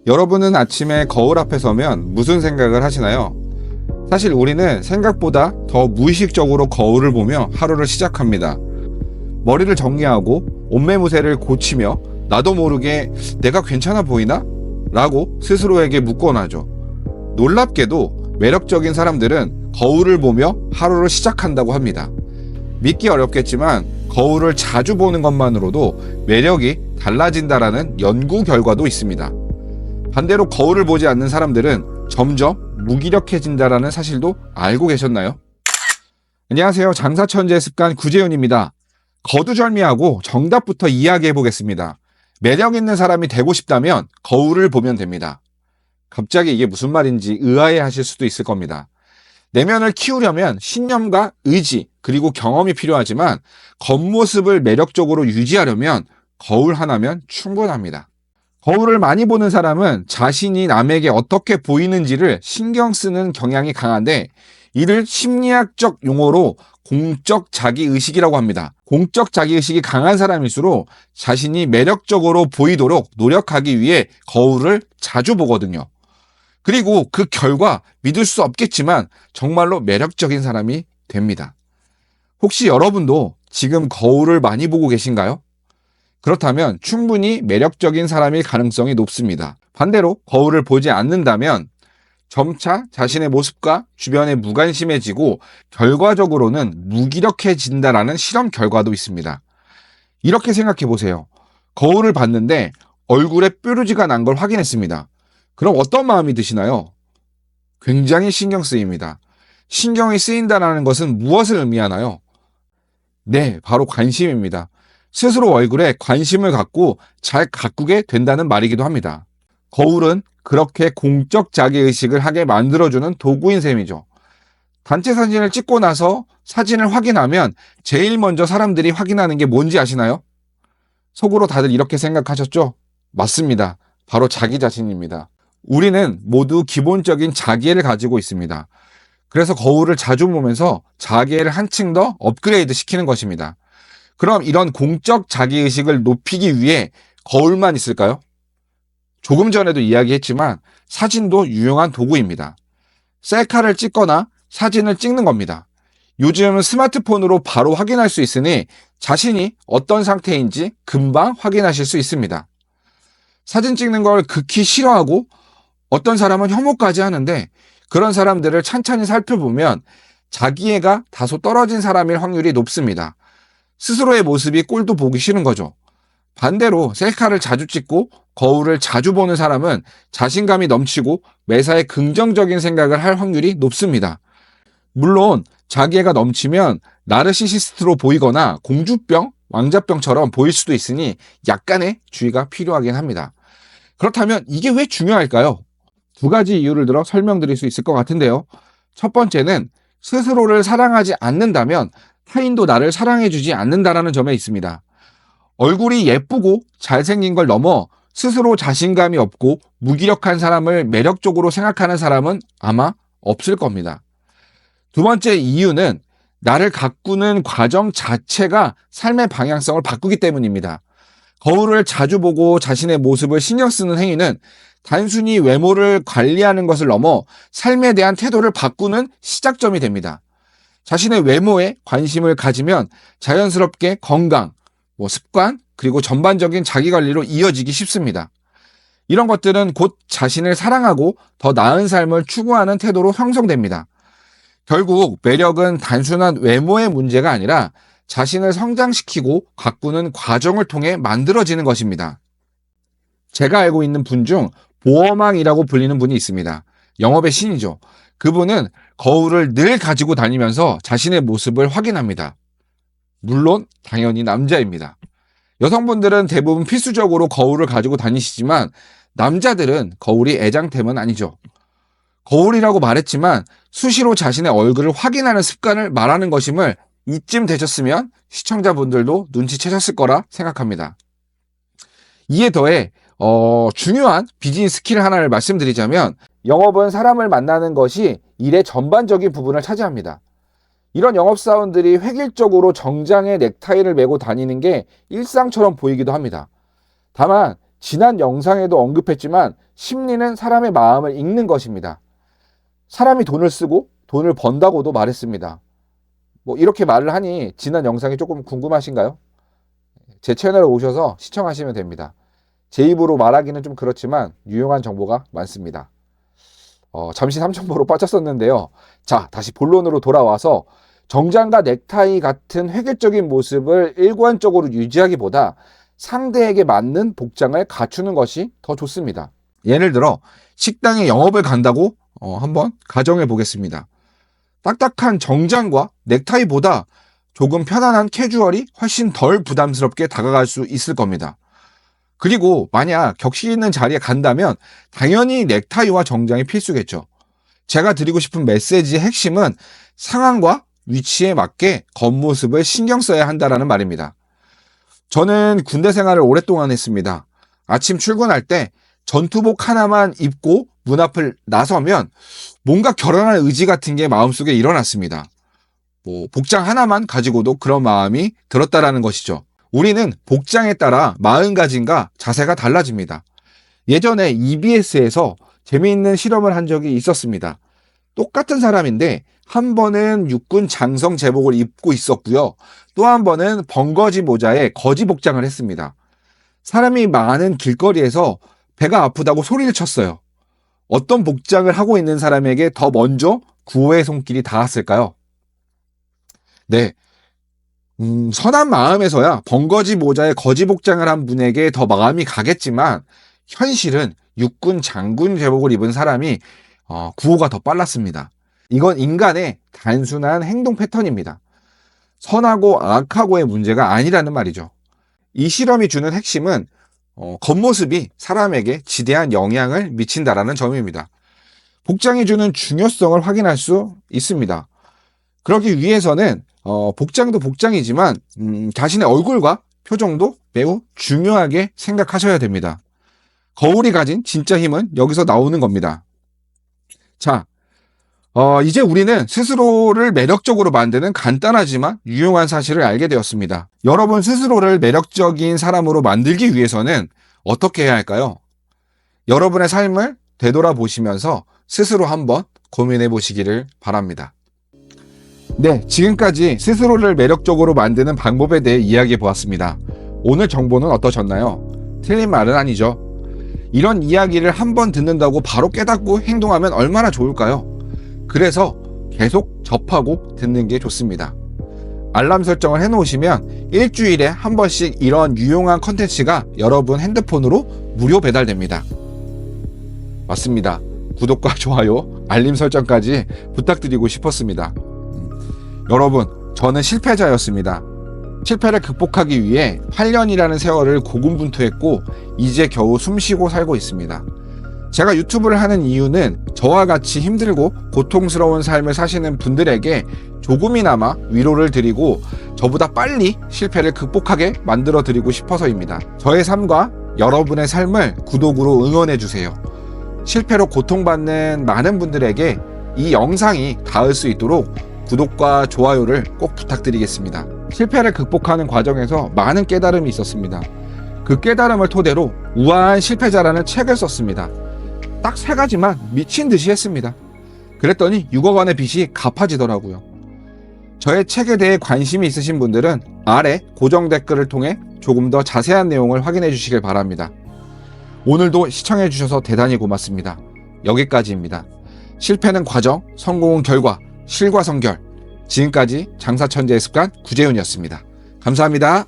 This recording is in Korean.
여러분은 아침에 거울 앞에 서면 무슨 생각을 하시나요? 사실 우리는 생각보다 더 무의식적으로 거울을 보며 하루를 시작합니다. 머리를 정리하고 옷매무새를 고치며 나도 모르게 내가 괜찮아 보이나? 라고 스스로에게 묻곤 하죠. 놀랍게도 매력적인 사람들은 거울을 보며 하루를 시작한다고 합니다. 믿기 어렵겠지만 거울을 자주 보는 것만으로도 매력이 달라진다라는 연구 결과도 있습니다. 반대로 거울을 보지 않는 사람들은 점점 무기력해진다라는 사실도 알고 계셨나요? 안녕하세요. 장사천재의 습관 구재훈입니다. 거두절미하고 정답부터 이야기해 보겠습니다. 매력 있는 사람이 되고 싶다면 거울을 보면 됩니다. 갑자기 이게 무슨 말인지 의아해 하실 수도 있을 겁니다. 내면을 키우려면 신념과 의지 그리고 경험이 필요하지만 겉모습을 매력적으로 유지하려면 거울 하나면 충분합니다. 거울을 많이 보는 사람은 자신이 남에게 어떻게 보이는지를 신경 쓰는 경향이 강한데 이를 심리학적 용어로 공적 자기의식이라고 합니다. 공적 자기의식이 강한 사람일수록 자신이 매력적으로 보이도록 노력하기 위해 거울을 자주 보거든요. 그리고 그 결과 믿을 수 없겠지만 정말로 매력적인 사람이 됩니다. 혹시 여러분도 지금 거울을 많이 보고 계신가요? 그렇다면 충분히 매력적인 사람일 가능성이 높습니다. 반대로 거울을 보지 않는다면 점차 자신의 모습과 주변에 무관심해지고 결과적으로는 무기력해진다라는 실험 결과도 있습니다. 이렇게 생각해 보세요. 거울을 봤는데 얼굴에 뾰루지가 난 걸 확인했습니다. 그럼 어떤 마음이 드시나요? 굉장히 신경 쓰입니다. 신경이 쓰인다는 것은 무엇을 의미하나요? 네, 바로 관심입니다. 스스로 얼굴에 관심을 갖고 잘 가꾸게 된다는 말이기도 합니다. 거울은 그렇게 공적 자기의식을 하게 만들어주는 도구인 셈이죠. 단체 사진을 찍고 나서 사진을 확인하면 제일 먼저 사람들이 확인하는 게 뭔지 아시나요? 속으로 다들 이렇게 생각하셨죠? 맞습니다. 바로 자기 자신입니다. 우리는 모두 기본적인 자기애를 가지고 있습니다. 그래서 거울을 자주 보면서 자기애를 한층 더 업그레이드 시키는 것입니다. 그럼 이런 공적 자기의식을 높이기 위해 거울만 있을까요? 조금 전에도 이야기했지만 사진도 유용한 도구입니다. 셀카를 찍거나 사진을 찍는 겁니다. 요즘은 스마트폰으로 바로 확인할 수 있으니 자신이 어떤 상태인지 금방 확인하실 수 있습니다. 사진 찍는 걸 극히 싫어하고 어떤 사람은 혐오까지 하는데 그런 사람들을 찬찬히 살펴보면 자기애가 다소 떨어진 사람일 확률이 높습니다. 스스로의 모습이 꼴도 보기 싫은 거죠. 반대로 셀카를 자주 찍고 거울을 자주 보는 사람은 자신감이 넘치고 매사에 긍정적인 생각을 할 확률이 높습니다. 물론 자기애가 넘치면 나르시시스트로 보이거나 공주병, 왕자병처럼 보일 수도 있으니 약간의 주의가 필요하긴 합니다. 그렇다면 이게 왜 중요할까요? 두 가지 이유를 들어 설명드릴 수 있을 것 같은데요. 첫 번째는 스스로를 사랑하지 않는다면 타인도 나를 사랑해주지 않는다라는 점에 있습니다. 얼굴이 예쁘고 잘생긴 걸 넘어 스스로 자신감이 없고 무기력한 사람을 매력적으로 생각하는 사람은 아마 없을 겁니다. 두 번째 이유는 나를 가꾸는 과정 자체가 삶의 방향성을 바꾸기 때문입니다. 거울을 자주 보고 자신의 모습을 신경 쓰는 행위는 단순히 외모를 관리하는 것을 넘어 삶에 대한 태도를 바꾸는 시작점이 됩니다. 자신의 외모에 관심을 가지면 자연스럽게 건강, 습관, 그리고 전반적인 자기관리로 이어지기 쉽습니다. 이런 것들은 곧 자신을 사랑하고 더 나은 삶을 추구하는 태도로 형성됩니다. 결국 매력은 단순한 외모의 문제가 아니라 자신을 성장시키고 가꾸는 과정을 통해 만들어지는 것입니다. 제가 알고 있는 분 중 보어망이라고 불리는 분이 있습니다. 영업의 신이죠. 그분은 거울을 늘 가지고 다니면서 자신의 모습을 확인합니다. 물론 당연히 남자입니다. 여성분들은 대부분 필수적으로 거울을 가지고 다니시지만 남자들은 거울이 애장템은 아니죠. 거울이라고 말했지만 수시로 자신의 얼굴을 확인하는 습관을 말하는 것임을 이쯤 되셨으면 시청자분들도 눈치채셨을 거라 생각합니다. 이에 더해 중요한 비즈니스 스킬 하나를 말씀드리자면 영업은 사람을 만나는 것이 일의 전반적인 부분을 차지합니다. 이런 영업사원들이 획일적으로 정장에 넥타이를 메고 다니는 게 일상처럼 보이기도 합니다. 다만 지난 영상에도 언급했지만 심리는 사람의 마음을 읽는 것입니다. 사람이 돈을 쓰고 돈을 번다고도 말했습니다. 뭐 이렇게 말을 하니 지난 영상이 조금 궁금하신가요? 제 채널에 오셔서 시청하시면 됩니다. 제 입으로 말하기는 좀 그렇지만 유용한 정보가 많습니다. 잠시 삼천포로 빠졌었는데요. 자, 다시 본론으로 돌아와서 정장과 넥타이 같은 획일적인 모습을 일관적으로 유지하기보다 상대에게 맞는 복장을 갖추는 것이 더 좋습니다. 예를 들어 식당에 영업을 간다고 한번 가정해 보겠습니다. 딱딱한 정장과 넥타이보다 조금 편안한 캐주얼이 훨씬 덜 부담스럽게 다가갈 수 있을 겁니다. 그리고 만약 격식 있는 자리에 간다면 당연히 넥타이와 정장이 필수겠죠. 제가 드리고 싶은 메시지의 핵심은 상황과 위치에 맞게 겉모습을 신경 써야 한다는 말입니다. 저는 군대 생활을 오랫동안 했습니다. 아침 출근할 때 전투복 하나만 입고 문 앞을 나서면 뭔가 결혼할 의지 같은 게 마음속에 일어났습니다. 복장 하나만 가지고도 그런 마음이 들었다라는 것이죠. 우리는 복장에 따라 마음가짐과 자세가 달라집니다. 예전에 EBS에서 재미있는 실험을 한 적이 있었습니다. 똑같은 사람인데 한 번은 육군 장성 제복을 입고 있었고요. 또 한 번은 벙거지 모자에 거지 복장을 했습니다. 사람이 많은 길거리에서 배가 아프다고 소리를 쳤어요. 어떤 복장을 하고 있는 사람에게 더 먼저 구호의 손길이 닿았을까요? 네. 선한 마음에서야 벙거지 모자에 거지 복장을 한 분에게 더 마음이 가겠지만 현실은 육군 장군 제복을 입은 사람이 구호가 더 빨랐습니다. 이건 인간의 단순한 행동 패턴입니다. 선하고 악하고의 문제가 아니라는 말이죠. 이 실험이 주는 핵심은 겉모습이 사람에게 지대한 영향을 미친다라는 점입니다. 복장이 주는 중요성을 확인할 수 있습니다. 그러기 위해서는 복장도 복장이지만 자신의 얼굴과 표정도 매우 중요하게 생각하셔야 됩니다. 거울이 가진 진짜 힘은 여기서 나오는 겁니다. 자, 이제 우리는 스스로를 매력적으로 만드는 간단하지만 유용한 사실을 알게 되었습니다. 여러분 스스로를 매력적인 사람으로 만들기 위해서는 어떻게 해야 할까요? 여러분의 삶을 되돌아보시면서 스스로 한번 고민해 보시기를 바랍니다. 네, 지금까지 스스로를 매력적으로 만드는 방법에 대해 이야기해 보았습니다. 오늘 정보는 어떠셨나요? 틀린 말은 아니죠. 이런 이야기를 한번 듣는다고 바로 깨닫고 행동하면 얼마나 좋을까요? 그래서 계속 접하고 듣는 게 좋습니다. 알람 설정을 해놓으시면 일주일에 한 번씩 이런 유용한 컨텐츠가 여러분 핸드폰으로 무료 배달됩니다. 맞습니다. 구독과 좋아요, 알림 설정까지 부탁드리고 싶었습니다. 여러분, 저는 실패자였습니다. 실패를 극복하기 위해 8년이라는 세월을 고군분투했고 이제 겨우 숨쉬고 살고 있습니다. 제가 유튜브를 하는 이유는 저와 같이 힘들고 고통스러운 삶을 사시는 분들에게 조금이나마 위로를 드리고 저보다 빨리 실패를 극복하게 만들어 드리고 싶어서입니다. 저의 삶과 여러분의 삶을 구독으로 응원해 주세요. 실패로 고통받는 많은 분들에게 이 영상이 닿을 수 있도록 구독과 좋아요를 꼭 부탁드리겠습니다. 실패를 극복하는 과정에서 많은 깨달음이 있었습니다. 그 깨달음을 토대로 우아한 실패자라는 책을 썼습니다. 딱 3가지만 미친 듯이 했습니다. 그랬더니 6억 원의 빚이 갚아지더라고요. 저의 책에 대해 관심이 있으신 분들은 아래 고정 댓글을 통해 조금 더 자세한 내용을 확인해 주시길 바랍니다. 오늘도 시청해 주셔서 대단히 고맙습니다. 여기까지입니다. 실패는 과정, 성공은 결과, 실과성결. 지금까지 장사천재의 습관 구재훈이었습니다. 감사합니다.